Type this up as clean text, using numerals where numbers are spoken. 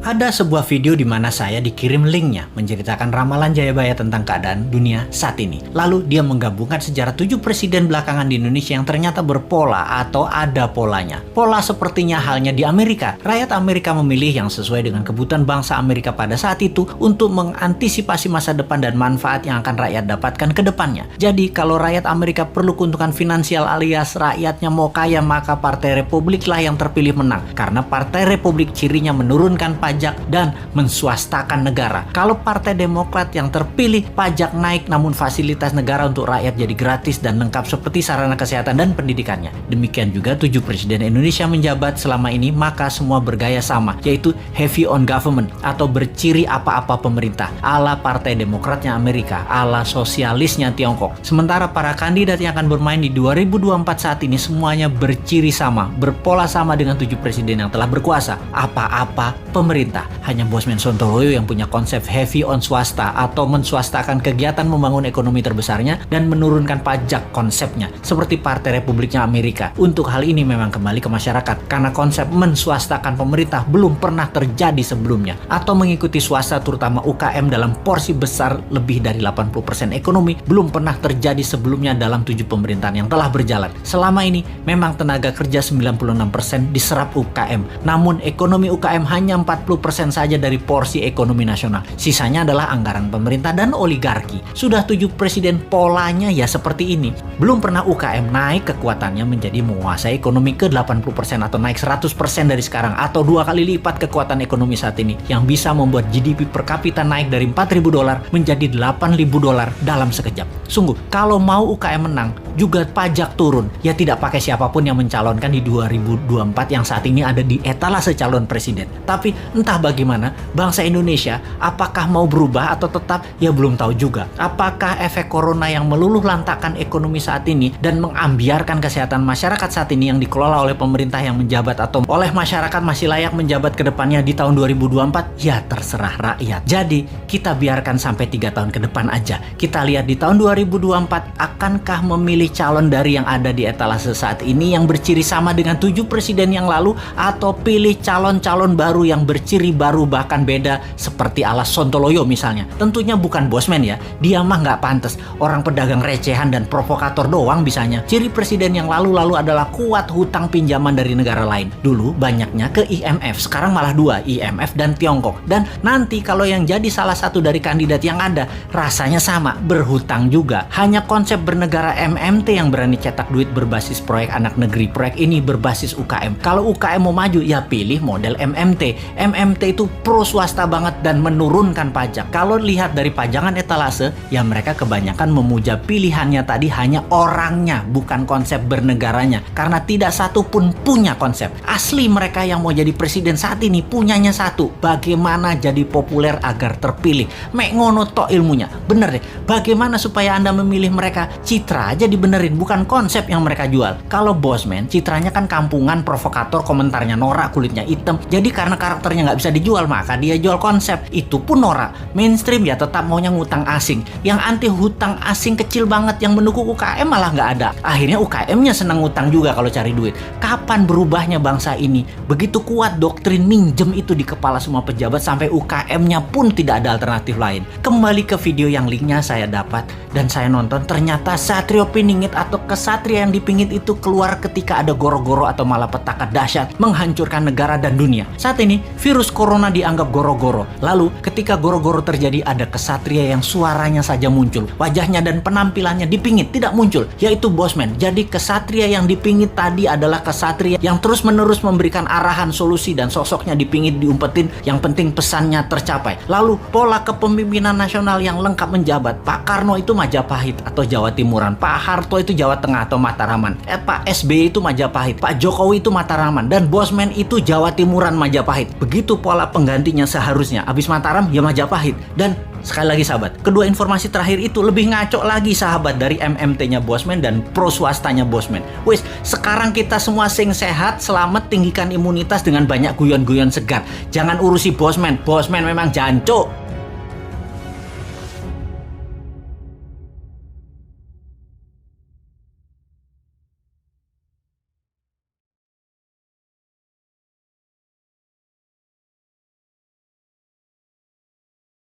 Ada sebuah video di mana saya dikirim linknya menceritakan ramalan Jayabaya tentang keadaan dunia saat ini. Lalu dia menggabungkan sejarah 7 presiden belakangan di Indonesia yang ternyata berpola atau ada polanya. Pola sepertinya halnya di Amerika. Rakyat Amerika memilih yang sesuai dengan kebutuhan bangsa Amerika pada saat itu untuk mengantisipasi masa depan dan manfaat yang akan rakyat dapatkan ke depannya. Jadi kalau rakyat Amerika perlu keuntungan finansial alias rakyatnya mau kaya, maka Partai Republik lah yang terpilih menang. Karena Partai Republik cirinya menurunkan pajak dan menswastakan negara. Kalau Partai Demokrat yang terpilih, pajak naik namun fasilitas negara untuk rakyat jadi gratis dan lengkap seperti sarana kesehatan dan pendidikannya. Demikian juga 7 presiden Indonesia menjabat selama ini, maka semua bergaya sama, yaitu heavy on government atau berciri apa-apa pemerintah, ala Partai Demokratnya Amerika, ala sosialisnya Tiongkok. Sementara para kandidat yang akan bermain di 2024 saat ini semuanya berciri sama, berpola sama dengan 7 presiden yang telah berkuasa, apa-apa pemerintah. Hanya Bosman Sontoloyo yang punya konsep heavy on swasta atau menswastakan kegiatan membangun ekonomi terbesarnya dan menurunkan pajak konsepnya seperti Partai Republiknya Amerika. Untuk hal ini memang kembali ke masyarakat karena konsep menswastakan pemerintah belum pernah terjadi sebelumnya, atau mengikuti swasta terutama UKM dalam porsi besar lebih dari 80% ekonomi belum pernah terjadi sebelumnya dalam 7 pemerintahan yang telah berjalan. Selama ini memang tenaga kerja 96% diserap UKM, namun ekonomi UKM hanya 40% saja dari porsi ekonomi nasional. Sisanya adalah anggaran pemerintah dan oligarki. Sudah 7 presiden polanya ya seperti ini. Belum pernah UKM naik kekuatannya menjadi menguasai ekonomi ke 80% atau naik 100% dari sekarang, atau 2 kali lipat kekuatan ekonomi saat ini yang bisa membuat GDP per kapita naik dari $4.000 menjadi $8.000 dalam sekejap. Sungguh, kalau mau UKM menang, juga pajak turun. Ya tidak pakai siapapun yang mencalonkan di 2024 yang saat ini ada di etalase calon presiden. Tapi entah bagaimana, bangsa Indonesia apakah mau berubah atau tetap, ya belum tahu juga. Apakah efek corona yang meluluh lantakkan ekonomi saat ini dan mengambiarkan kesehatan masyarakat saat ini yang dikelola oleh pemerintah yang menjabat atau oleh masyarakat masih layak menjabat ke depannya di tahun 2024? Ya terserah rakyat. Jadi kita biarkan sampai 3 tahun ke depan aja. Kita lihat di tahun 2024 akankah memilih calon dari yang ada di etalase saat ini yang berciri sama dengan 7 presiden yang lalu, atau pilih calon-calon baru yang berciri baru bahkan beda seperti ala Sontoloyo misalnya. Tentunya bukan Bosman ya, dia mah nggak pantas, orang pedagang recehan dan provokator doang bisanya. Ciri presiden yang lalu-lalu adalah kuat hutang pinjaman dari negara lain. Dulu banyaknya ke IMF, sekarang malah 2, IMF dan Tiongkok. Dan nanti kalau yang jadi salah satu dari kandidat yang ada, rasanya sama, berhutang juga. Hanya konsep bernegara MMT yang berani cetak duit berbasis proyek anak negeri. Proyek ini berbasis UKM. Kalau UKM mau maju, ya pilih model MMT. MMT itu pro swasta banget dan menurunkan pajak. Kalau lihat dari pajangan etalase, ya mereka kebanyakan memuja pilihannya tadi hanya orangnya, bukan konsep bernegaranya. Karena tidak satu pun punya konsep. Asli mereka yang mau jadi presiden saat ini punyanya satu, bagaimana jadi populer agar terpilih. Mek ngono tok ilmunya. Bener deh, bagaimana supaya Anda memilih mereka? Citra aja dibenerin, bukan konsep yang mereka jual. Kalau Bosman, citranya kan kampungan, provokator, komentarnya norak, kulitnya hitam. Jadi karena karakternya nggak bisa dijual, maka dia jual konsep. Itu pun norak. Mainstream ya tetap maunya ngutang asing. Yang anti hutang asing kecil banget yang mendukung UKM malah nggak ada. Akhirnya UKM-nya senang ngutang juga kalau cari duit. Kapan berubahnya bangsa ini? Begitu kuat doktrin minjem itu di kepala semua pejabat sampai UKM-nya pun tidak ada alternatif lain. Kembali ke video yang linknya saya dapat dan saya nonton, ternyata Satrio Piningit atau kesatria yang dipingit itu keluar ketika ada goro-goro atau malapetaka dahsyat menghancurkan negara dan dunia. Saat ini virus corona dianggap goro-goro. Lalu ketika goro-goro terjadi, ada kesatria yang suaranya saja muncul, wajahnya dan penampilannya dipingit tidak muncul, yaitu Bosman. Jadi kesatria yang dipingit tadi adalah kesatria yang terus-menerus memberikan arahan, solusi, dan sosoknya dipingit, diumpetin, yang penting pesannya tercapai. Lalu pola kepemimpinan nasional yang lengkap menjabat. Pak Karno itu Majapahit atau Jawa Timuran, Pak Harto itu Jawa Tengah atau Mataraman, Pak SBY itu Majapahit, Pak Jokowi itu Mataraman, dan Bosman itu Jawa Timuran Majapahit. Begitu pola penggantinya seharusnya. Habis Mataram ya Majapahit. Dan sekali lagi sahabat, kedua informasi terakhir itu lebih ngaco lagi sahabat dari MMT-nya Bosman dan pro swastanya Bosman. Wis, sekarang kita semua sing sehat, selamat, tinggikan imunitas dengan banyak guyon-guyon segar. Jangan urusi Bosman. Bosman memang jancuk.